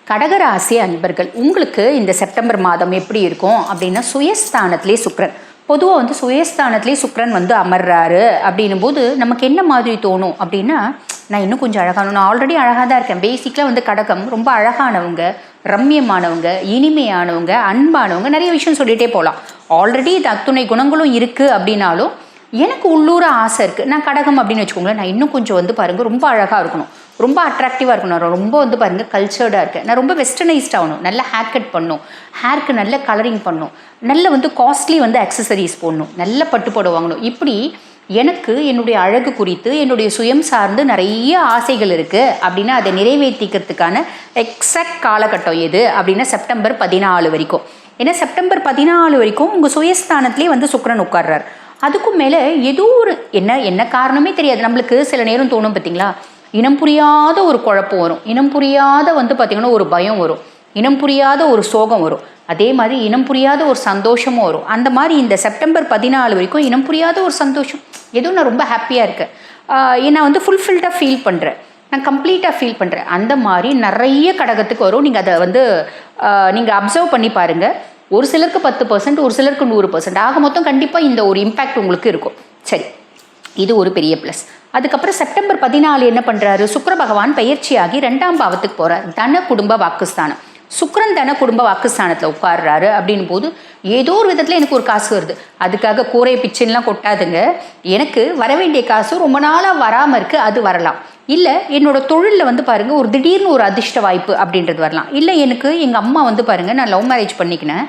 கடகராசி அன்பர்கள், உங்களுக்கு இந்த செப்டம்பர் மாதம் எப்படி இருக்கும் அப்படின்னா, சுயஸ்தானத்திலே சுக்கிரன். பொதுவாக சுயஸ்தானத்திலே சுக்கிரன் அமர்றாரு அப்படின்னும் போது நமக்கு என்ன மாதிரி தோணும் அப்படின்னா, நான் இன்னும் கொஞ்சம் அழகான, நான் ஆல்ரெடி அழகாக தான் இருக்கேன். பேசிக்கலாக கடகம் ரொம்ப அழகானவங்க, ரம்யமானவங்க, இனிமையானவங்க, அன்பானவங்க, நிறைய விஷயம் சொல்லிகிட்டே போகலாம். ஆல்ரெடி இது அத்துணை குணங்களும் இருக்குது அப்படின்னாலும் எனக்கு உள்ளூர ஆசை இருக்குது. நான் கடகம் அப்படின்னு வச்சுக்கோங்களேன், நான் இன்னும் கொஞ்சம் பாருங்கள் ரொம்ப அழகாக இருக்கணும், ரொம்ப அட்ராக்டிவாக இருக்கணும், நான் ரொம்ப பாருங்கள் கல்ச்சர்டாக இருக்கேன், நான் ரொம்ப வெஸ்டர்னைஸ்ட் ஆகணும், நல்ல ஹேர் கட் பண்ணணும், ஹேருக்கு நல்ல கலரிங் பண்ணணும், நல்ல காஸ்ட்லி அக்சசரிஸ் போடணும், நல்ல பட்டுப்போட வாங்கணும். இப்படி எனக்கு என்னுடைய அழகு குறித்து என்னுடைய சுயம் சார்ந்து நிறைய ஆசைகள் இருக்குது அப்படின்னா அதை நிறைவேற்றிக்கிறதுக்கான எக்ஸாக்ட் காலகட்டம் எது அப்படின்னா செப்டம்பர் 14 வரைக்கும். ஏன்னா செப்டம்பர் 14 வரைக்கும் உங்கள் சுயஸ்தானத்திலே சுக்கிரன் உட்கார்றார். அதுக்கும் மேலே ஏதோ ஒரு என்ன காரணமே தெரியாது, நம்மளுக்கு சில நேரம் தோணும் பார்த்தீங்களா, இனம் புரியாத ஒரு குழப்பம் வரும், இனம் புரியாத பார்த்திங்கன்னா ஒரு பயம் வரும், இனம் புரியாத ஒரு சோகம் வரும், அதே மாதிரி இனம் புரியாத ஒரு சந்தோஷமும் வரும். அந்த மாதிரி இந்த செப்டம்பர் 14 வரைக்கும் இனம் புரியாத ஒரு சந்தோஷம், எதுவும் நான் ரொம்ப ஹாப்பியாக இருக்கேன், நான் ஃபுல்ஃபில்டாக ஃபீல் பண்ணுறேன், நான் கம்ப்ளீட்டாக ஃபீல் பண்ணுறேன். அந்த மாதிரி நிறைய கடகத்துக்கு வரும். நீங்கள் அதை நீங்கள் அப்சர்வ் பண்ணி பாருங்கள். ஒரு சிலருக்கு 10%, ஒரு சிலருக்கு 100%, ஆக மொத்தம் கண்டிப்பாக இந்த ஒரு இம்பேக்ட் உங்களுக்கு இருக்கும். சரி, இது ஒரு பெரிய ப்ளஸ். அதுக்கப்புறம் செப்டம்பர் 14 என்ன பண்ணுறாரு, சுக்கிர பகவான் பயிற்சியாகி 2ஆம் பாவத்துக்கு போகிறார். தன குடும்ப வாக்குஸ்தானம். சுக்கிரன் தன குடும்ப வாக்குஸ்தானத்தில் உட்கார்றாரு அப்படின் போது ஏதோ ஒரு விதத்தில் எனக்கு ஒரு காசு வருது. அதுக்காக கூரை பிச்சைலாம் கொட்டாதுங்க. எனக்கு வர வேண்டிய காசு ரொம்ப நாளாக வராமல் இருக்குது, அது வரலாம். இல்லை என்னோட தொழிலில் பாருங்கள் ஒரு திடீர்னு ஒரு அதிர்ஷ்ட வாய்ப்பு அப்படின்றது வரலாம். இல்லை எனக்கு எங்கள் அம்மா பாருங்கள், நான் லவ் மேரேஜ் பண்ணிக்கினேன்,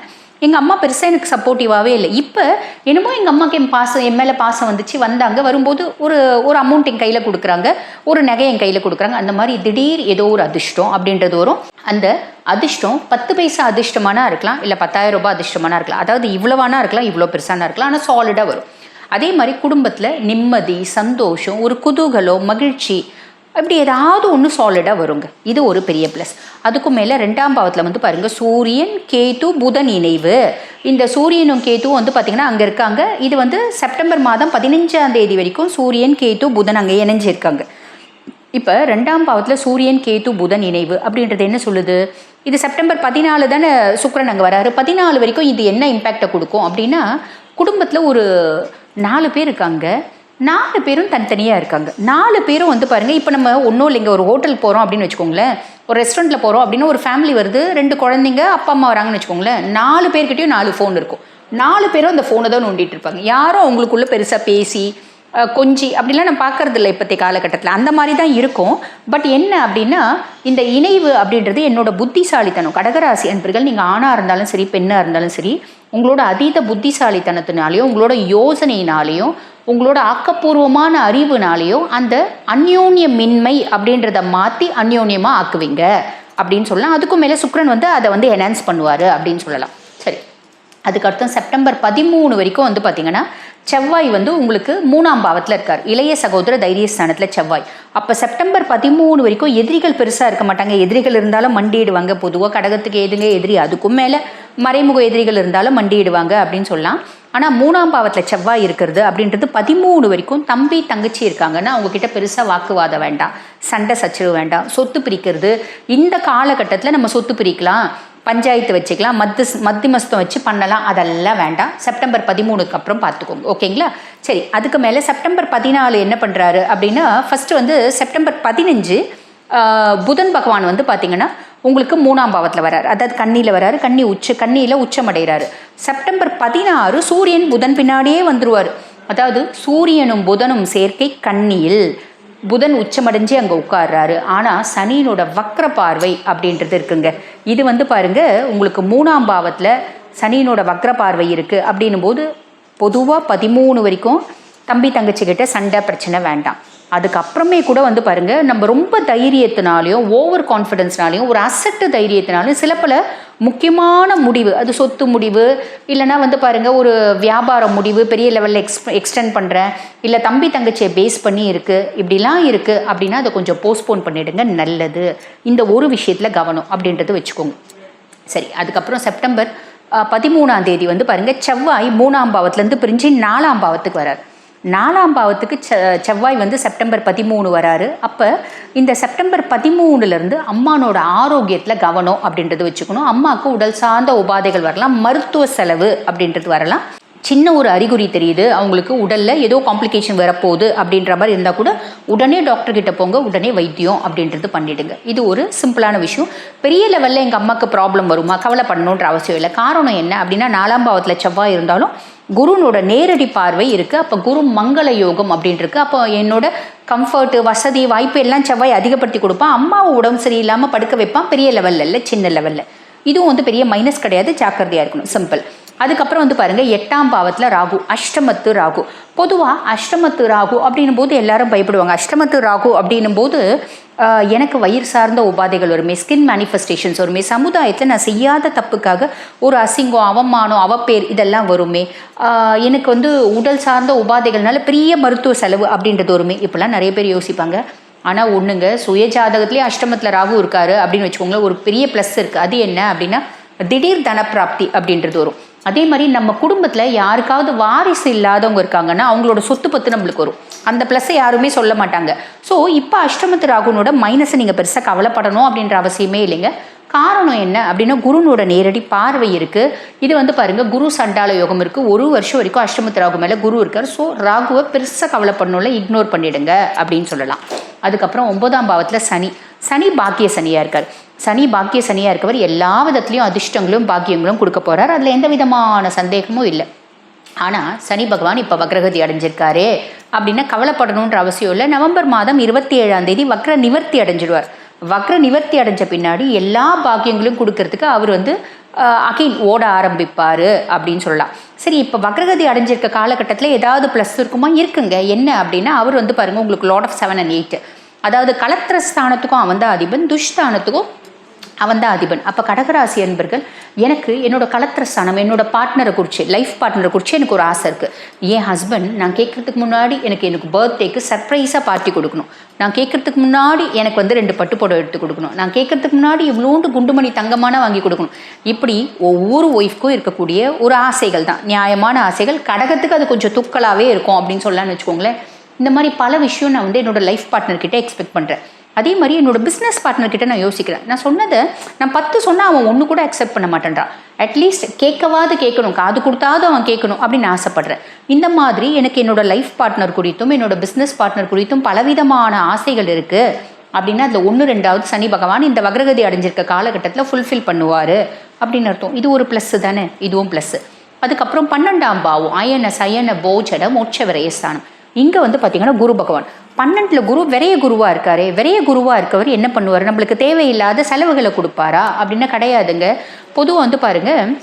எங்கள் அம்மா பெருசாக எனக்கு சப்போர்ட்டிவாகவே இல்லை. இப்போ என்னமோ எங்கள் அம்மாவுக்கு என் மேலே பாசம் வந்தாங்க. வரும்போது ஒரு அமௌண்ட் என் கையில் கொடுக்குறாங்க, ஒரு நகை என் கையில் கொடுக்குறாங்க. அந்த மாதிரி திடீர் ஏதோ ஒரு அதிர்ஷ்டம் அப்படின்றது வரும். அந்த அதிர்ஷ்டம் 10 பைசா அதிர்ஷ்டமானா இருக்கலாம், இல்லை 10,000 ரூபாய் அதிர்ஷ்டமானா இருக்கலாம். அதாவது இவ்வளவானா இருக்கலாம், இவ்வளோ பெருசானா இருக்கலாம், ஆனால் சாலிடாக வரும். அதே மாதிரி குடும்பத்தில் நிம்மதி, சந்தோஷம், ஒரு குதூகலம், மகிழ்ச்சி, அப்படி ஏதாவது ஒன்று சாலிடாக வருங்க. இது ஒரு பெரிய ப்ளஸ். அதுக்கும் மேலே 2ஆம் பாவத்தில் பாருங்கள் சூரியன் கேது புதன் இணைவு. இந்த சூரியனும் கேதுவும் பார்த்திங்கன்னா அங்கே இருக்காங்க. இது செப்டம்பர் மாதம் 15ஆம் தேதி வரைக்கும் சூரியன் கேது புதன் அங்கே இணைஞ்சிருக்காங்க. இப்போ 2ஆம் பாவத்தில் சூரியன் கேது புதன் இணைவு அப்படின்றது என்ன சொல்லுது, இது செப்டம்பர் 14 தானே சுக்கிரன் அங்கே வராரு. 14 வரைக்கும் இது என்ன இம்பேக்டை கொடுக்கும் அப்படின்னா, குடும்பத்தில் ஒரு 4 பேர் இருக்காங்க, 4 பேரும் தனித்தனியாக இருக்காங்க. 4 பேரும் பாருங்கள், இப்போ நம்ம ஒன்றும் இல்லைங்க, ஒரு ஹோட்டலுக்கு போகிறோம் அப்படின்னு வச்சுக்கோங்களேன், ஒரு ரெஸ்டாரண்ட்டில் போகிறோம் அப்படின்னா ஒரு ஃபேமிலி வருது, 2 குழந்தைங்க, அப்பா அம்மா வராங்கன்னு வச்சுக்கோங்களேன், 4 பேர்கிட்டையும் 4 ஃபோன் இருக்கும். 4 பேரும் அந்த ஃபோனை தான் நோண்டிட்டு இருப்பாங்க. யாரும் அவங்களுக்குள்ளே பெருசாக பேசி கொஞ்சி அப்படிலாம் நான் பார்க்கறது இல்லை இப்போத்தைய காலகட்டத்தில். அந்த மாதிரி தான் இருக்கும். பட் என்ன அப்படின்னா, இந்த இணைவு அப்படின்றது என்னோட புத்திசாலித்தனம். கடகராசி அன்பர்கள், நீங்கள் ஆணாக இருந்தாலும் சரி, பெண்ணாக இருந்தாலும் சரி, உங்களோட அதீத புத்திசாலித்தனத்தினாலேயும் உங்களோட யோசனையினாலேயும் உங்களோட ஆக்கப்பூர்வமான அறிவுனாலேயும் அந்த அந்யோன்யமின்மை அப்படின்றத மாற்றி அந்யோன்யமாக ஆக்குவீங்க அப்படின்னு சொல்லலாம். அதுக்கும் மேலே சுக்கிரன் அதை என்ஹான்ஸ் பண்ணுவார் அப்படின்னு சொல்லலாம். சரி, அதுக்கடுத்து செப்டம்பர் 13 வரைக்கும் பார்த்தீங்கன்னா செவ்வாய் உங்களுக்கு 3ஆம் பாவத்தில் இருக்கார். இளைய சகோதர தைரியஸ்தானத்தில் செவ்வாய். அப்போ செப்டம்பர் 13 வரைக்கும் எதிரிகள் பெருசாக இருக்க மாட்டாங்க. எதிரிகள் இருந்தாலும் மண்டிடுவாங்க. பொதுவாக கடகத்துக்கு எதுங்க எதிரி, அதுக்கும் மேலே மறைமுக எதிரிகள் இருந்தாலும் மண்டிடுவாங்க அப்படின்னு சொல்லலாம். ஆனால் 3ஆம் பாவத்தில் செவ்வாய் இருக்கிறது அப்படின்றது 13 வரைக்கும் தம்பி தங்கச்சி இருக்காங்கன்னா அவங்கக்கிட்ட பெருசாக வாக்குவாதம் வேண்டாம், சண்டை சச்சரவு வேண்டாம். சொத்து பிரிக்கிறது இந்த காலகட்டத்தில் நம்ம சொத்து பிரிக்கலாம், பஞ்சாயத்து வச்சுக்கலாம், மத்தியமஸ்தம் வச்சு பண்ணலாம், அதெல்லாம் வேண்டாம். செப்டம்பர் 13க்கு அப்புறம் பார்த்துக்கோங்க, ஓகேங்களா? சரி, அதுக்கு மேலே செப்டம்பர் 14 என்ன பண்ணுறாரு அப்படின்னா, ஃபஸ்ட்டு செப்டம்பர் 15 புதன் பகவான் பார்த்திங்கன்னா உங்களுக்கு 3ஆம் பாவத்தில் வராரு, அதாவது கன்னியில் வராரு, கன்னியில் உச்சமடைகிறாரு. செப்டம்பர் 16 சூரியன் புதன் பின்னாடியே வந்துடுவார். அதாவது சூரியனும் புதனும் சேர்க்கை கன்னியில், புதன் உச்சமடைஞ்சு அங்கே உட்கார்றாரு. ஆனால் சனியினோட வக்ர பார்வை அப்படின்றது இருக்குங்க. இது பாருங்க, உங்களுக்கு 3ஆம் பாவத்தில் சனியினோட வக்ர பார்வை இருக்குது அப்படின்னும் போது பொதுவாக 13 வரைக்கும் தம்பி தங்கச்சிக்கிட்ட சண்டை பிரச்சனை வேண்டாம். அதுக்கப்புறமே கூட பாருங்க, நம்ம ரொம்ப தைரியத்தினாலையும் ஓவர் கான்ஃபிடென்ஸ்னாலையும் ஒரு அசட்டு தைரியத்தினாலையும் சில பல முக்கியமான முடிவு, அது சொத்து முடிவு, இல்லைனா பாருங்க ஒரு வியாபார முடிவு, பெரிய லெவலில் எக்ஸ்டெண்ட் பண்ணுறேன், இல்லை தம்பி தங்கச்சியை பேஸ் பண்ணி இருக்குது, இப்படிலாம் இருக்குது அப்படின்னா அதை கொஞ்சம் போஸ்ட்போன் பண்ணிவிடுங்க, நல்லது. இந்த ஒரு விஷயத்தில் கவனம் அப்படின்றது வச்சுக்கோங்க. சரி, அதுக்கப்புறம் செப்டம்பர் 13ஆம் தேதி பாருங்கள் செவ்வாய் 3ஆம் பாவத்துலேருந்து பிரிஞ்சு 4ஆம் பாவத்துக்கு வரார். 4ஆம் பாவத்துக்கு செவ்வாய் வந்து செப்டம்பர் 13 வராரு. அப்போ இந்த செப்டம்பர் 13லேருந்து அம்மானோட ஆரோக்கியத்தில் கவனம் அப்படின்றது வச்சுக்கணும். அம்மாவுக்கு உடல் சார்ந்த உபாதைகள் வரலாம், மருத்துவ செலவு அப்படின்றது வரலாம். சின்ன ஒரு அறிகுறி தெரியுது அவங்களுக்கு உடலில் ஏதோ காம்ப்ளிகேஷன் வரப்போகுது அப்படின்ற மாதிரி இருந்தால் கூட உடனே டாக்டர் கிட்ட போங்க, உடனே வைத்தியம் அப்படின்றது பண்ணிடுங்க. இது ஒரு சிம்பிளான விஷயம். பெரிய லெவலில் எங்கள் அம்மாவுக்கு ப்ராப்ளம் வருமா, கவலைப்படணுன்ற அவசியம் இல்லை. காரணம் என்ன அப்படின்னா 4ஆம் பாவத்தில் செவ்வாய் இருந்தாலும் குருனோட நேரடி பார்வை இருக்குது. அப்போ குரு மங்கள யோகம் அப்படின்னு இருக்குது. அப்போ என்னோட கம்ஃபர்ட்டு, வசதி, வாய்ப்பு எல்லாம் செவ்வாய் அதிகப்படுத்தி கொடுப்பான். அம்மாவை உடம்பு சரியில்லாமல் படுக்க வைப்பான். பெரிய லெவலில் இல்லை, சின்ன லெவலில். இதுவும் வந்து பெரிய மைனஸ் கிடையாது, ஜாக்கிரதையாக இருக்கணும், சிம்பிள். அதுக்கப்புறம் வந்து பாருங்கள் 8ஆம் பாவத்தில் ராகு, அஷ்டமத்து ராகு. பொதுவாக அஷ்டமத்து ராகு அப்படின்னும் போது எல்லாரும் பயப்படுவாங்க. அஷ்டமத்து ராகு அப்படின்னும் போது எனக்கு வயிறு சார்ந்த உபாதைகள் வருமே, ஸ்கின் மேனிஃபெஸ்டேஷன்ஸ் வருமே, சமுதாயத்தில் நான் செய்யாத தப்புக்காக ஒரு அசிங்கம், அவமானம், அவப்பேர் இதெல்லாம் வருமே, எனக்கு வந்து உடல் சார்ந்த உபாதைகள்னால பெரிய மருத்துவ செலவு அப்படின்றது வருமே, இப்படிலாம் நிறைய பேர் யோசிப்பாங்க. ஆனால் ஒன்றுங்க, சுய ஜாதகத்துலேயே அஷ்டமத்தில் ராகு இருக்காரு அப்படின்னு வச்சுக்கோங்களேன், ஒரு பெரிய ப்ளஸ் இருக்குது. அது என்ன அப்படின்னா திடீர் தனப்பிராப்தி அப்படின்றது வரும். அதே மாதிரி நம்ம குடும்பத்தில் யாருக்காவது வாரிசு இல்லாதவங்க இருக்காங்கன்னா அவங்களோட சொத்து பத்து நம்மளுக்கு வரும். அந்த ப்ளஸ்ஸை யாருமே சொல்ல மாட்டாங்க. ஸோ இப்போ அஷ்டமத்து ராகுனோட மைனஸை நீங்கள் பெருசாக கவலைப்படணும் அப்படின்ற அவசியமே இல்லைங்க. காரணம் என்ன அப்படின்னா குருனோட நேரடி பார்வை இருக்குது. இது வந்து பாருங்கள், குரு சண்டால யோகம் இருக்குது. 1 வருஷம் வரைக்கும் அஷ்டமத்து ராகு மேலே குரு இருக்கார். ஸோ ராகுவை பெருசாக கவலைப்படணும்ல, இக்னோர் பண்ணிடுங்க அப்படின்னு சொல்லலாம். அதுக்கப்புறம் 9ஆம் பாவத்தில் சனி பாக்கிய சனியாக இருக்கார். சனி பாக்கிய சனியாக இருக்கவர் எல்லா விதத்துலேயும் அதிர்ஷ்டங்களும் பாக்கியங்களும் கொடுக்க போகிறார். அதில் எந்த விதமான சந்தேகமும் இல்லை. ஆனால் சனி பகவான் இப்போ வக்ரகதி அடைஞ்சிருக்காரு அப்படின்னா கவலைப்படணுன்ற அவசியம் இல்லை. நவம்பர் மாதம் 27ஆம் தேதி வக்ர நிவர்த்தி அடைஞ்சிடுவார். வக்ர நிவர்த்தி அடைஞ்ச பின்னாடி எல்லா பாக்கியங்களும் கொடுக்கறதுக்கு அவர் வந்து அகைன் ஓட ஆரம்பிப்பார் அப்படின்னு சொல்லலாம். சரி, இப்போ வக்ரகதி அடைஞ்சிருக்க காலகட்டத்தில் ஏதாவது ப்ளஸ் இருக்குமா? இருக்குங்க. என்ன அப்படின்னா அவர் வந்து பாருங்கள், உங்களுக்கு லார்ட் ஆஃப் 7 and 8, அதாவது கலத்திர ஸ்தானத்துக்கும் அவன் தான் அதிபன், துஷ்தானத்துக்கும் அவன் தான் அதிபன். அப்போ கடகராசி அன்பர்கள், எனக்கு என்னோட கலத்திரஸ்தானம், என்னோட பார்ட்னரை குறித்து, லைஃப் பார்ட்னரை குறித்து எனக்கு ஒரு ஆசை இருக்குது. என் ஹஸ்பண்ட் நான் கேட்குறதுக்கு முன்னாடி எனக்கு பர்த்டேக்கு சர்ப்ரைஸாக பார்ட்டி கொடுக்கணும். நான் கேட்குறதுக்கு முன்னாடி எனக்கு வந்து 2 பட்டுப்புடவை எடுத்து கொடுக்கணும். நான் கேட்குறதுக்கு முன்னாடி இவ்வளோண்டு குண்டுமணி தங்கமான வாங்கி கொடுக்கணும். இப்படி ஒவ்வொரு ஒய்ஃப்க்கும் இருக்கக்கூடிய ஒரு ஆசைகள் தான், நியாயமான ஆசைகள். கடகத்துக்கு அது கொஞ்சம் துக்கலாகவே இருக்கும் அப்படின்னு சொல்லலான்னு வச்சுக்கோங்களேன். இந்த மாதிரி பல விஷயம் நான் வந்து என்னோடய லைஃப் பார்ட்னர்கிட்ட எக்ஸ்பெக்ட் பண்ணுறேன். அதே மாதிரி என்னோட பிஸ்னஸ் பார்ட்னர்கிட்ட நான் யோசிக்கிறேன். நான் சொன்னதை நான் 10 சொன்னால் அவன் 1 கூட அக்செப்ட் பண்ண மாட்டேன்றான். அட்லீஸ்ட் கேட்கவாது கேட்கணும், காது கொடுத்தாவது அவன் கேட்கணும் அப்படின்னு ஆசைப்படுறேன். இந்த மாதிரி எனக்கு என்னோட லைஃப் பார்ட்னர் குறித்தும் என்னோட பிஸ்னஸ் பார்ட்னர் குறித்தும் பலவிதமான ஆசைகள் இருக்குது. அப்படின்னா அதில் 1-2வது சனி பகவான் இந்த வக்ரகதி அடைஞ்சிருக்க காலகட்டத்தில் ஃபுல்ஃபில் பண்ணுவார் அப்படின்னு அர்த்தம். இது ஒரு ப்ளஸ்ஸு தானே, இதுவும் ப்ளஸ்ஸு. அதுக்கப்புறம் 12ஆம் பாவம் அயன சயன போஜன மோட்ச விரயஸ்தானம். இங்கே வந்து பார்த்திங்கன்னா குரு பகவான் 12ல் குரு விரைய குருவாக இருக்காரு. விரைய குருவாக இருக்கவர் என்ன பண்ணுவார்? நம்மளுக்கு தேவையில்லாத செலவுகளை கொடுப்பாரா அப்படின்னா கிடையாதுங்க. பொதுவாக வந்து பாருங்கள்,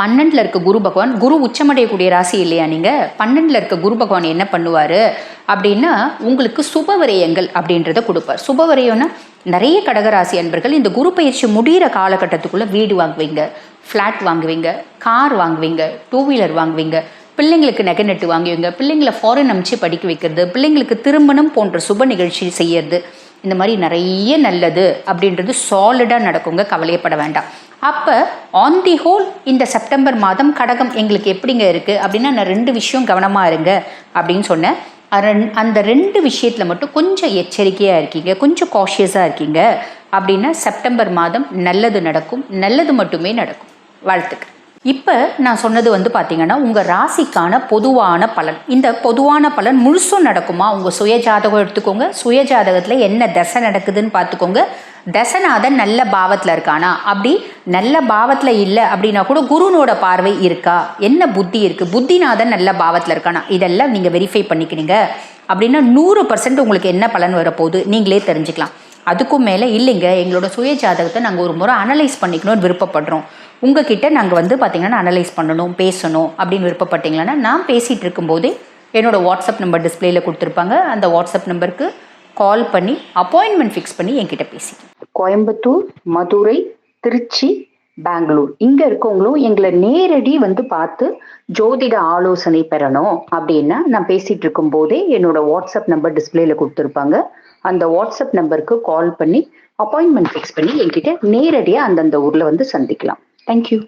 12ல் இருக்க குரு பகவான், குரு உச்சமடையக்கூடிய ராசி இல்லையா நீங்கள்? 12ல் இருக்க குரு பகவான் என்ன பண்ணுவார் அப்படின்னா உங்களுக்கு சுப விரயங்கள் அப்படின்றத கொடுப்பார். சுப விரயம்னா நிறைய கடகராசி அன்பர்கள் இந்த குரு பயிற்சி முடிகிற காலகட்டத்துக்குள்ளே வீடு வாங்குவீங்க, ஃப்ளாட் வாங்குவீங்க, கார் வாங்குவீங்க, 2 வீலர் வாங்குவீங்க, பிள்ளைங்களுக்கு நகை நட்டு வாங்குவீங்க, பிள்ளைங்களை ஃபாரின் அனுப்பிச்சு படிக்க வைக்கிறது, பிள்ளைங்களுக்கு திருமணம் போன்ற சுப நிகழ்ச்சி செய்யறது, இந்த மாதிரி நிறைய நல்லது அப்படின்றது சாலிடாக நடக்குங்க. கவலையப்பட வேண்டாம். அப்போ ஆன் தி ஹோல் இந்த செப்டம்பர் மாதம் கடகம் எங்களுக்கு எப்படிங்க இருக்குது அப்படின்னா, நான் 2 விஷயம் கவனமாக இருங்க அப்படின்னு சொன்னேன். அந்த 2 விஷயத்தில் மட்டும் கொஞ்சம் எச்சரிக்கையாக இருக்கீங்க, கொஞ்சம் காஷியஸாக இருக்கீங்க அப்படின்னா செப்டம்பர் மாதம் நல்லது நடக்கும், நல்லது மட்டுமே நடக்கும். வாழ்த்துக்கள். இப்போ நான் சொன்னது வந்து பார்த்தீங்கன்னா உங்கள் ராசிக்கான பொதுவான பலன். இந்த பொதுவான பலன் முழுசும் நடக்குமா? உங்கள் சுயஜாதகம் எடுத்துக்கோங்க. சுயஜாதகத்தில் என்ன தசை நடக்குதுன்னு பார்த்துக்கோங்க. தசநாதன் நல்ல பாவத்தில் இருக்கானா? அப்படி நல்ல பாவத்தில் இல்லை அப்படின்னா கூட குருனோட பார்வை இருக்கா? என்ன புத்தி இருக்குது? புத்திநாதன் நல்ல பாவத்தில் இருக்கானா? இதெல்லாம் நீங்கள் வெரிஃபை பண்ணிக்கிறீங்க அப்படின்னா 100% உங்களுக்கு என்ன பலன் வரப்போகுது நீங்களே தெரிஞ்சுக்கலாம். அதுக்கும் மேலே இல்லைங்க, எங்களோட சுயஜாதகத்தை நாங்கள் ஒரு முறை அனலைஸ் பண்ணிக்கணும்னு விருப்பப்படுறோம், உங்ககிட்ட நாங்கள் வந்து பார்த்திங்கன்னா அனலைஸ் பண்ணணும், பேசணும் அப்படின்னு விருப்பப்பட்டீங்கன்னா, நான் பேசிகிட்டு இருக்கும்போதே என்னோடய வாட்ஸ்அப் நம்பர் டிஸ்பிளேயில் கொடுத்துருப்பாங்க. அந்த வாட்ஸ்அப் நம்பருக்கு கால் பண்ணி அப்பாயின்மெண்ட் ஃபிக்ஸ் பண்ணி என்கிட்ட பேசி. கோயம்புத்தூர், மதுரை, திருச்சி, பெங்களூர் இங்கே இருக்கவங்களும் எங்களை நேரடி வந்து பார்த்து ஜோதிட ஆலோசனை பெறணும் அப்படின்னா, நான் பேசிகிட்டு இருக்கும்போதே என்னோட வாட்ஸ்அப் நம்பர் டிஸ்பிளேயில் கொடுத்துருப்பாங்க. அந்த வாட்ஸ்அப் நம்பருக்கு கால் பண்ணி அப்பாயின்மெண்ட் ஃபிக்ஸ் பண்ணி என்கிட்ட நேரடியாக அந்தந்த ஊரில் வந்து சந்திக்கலாம். தேங்க்யூ.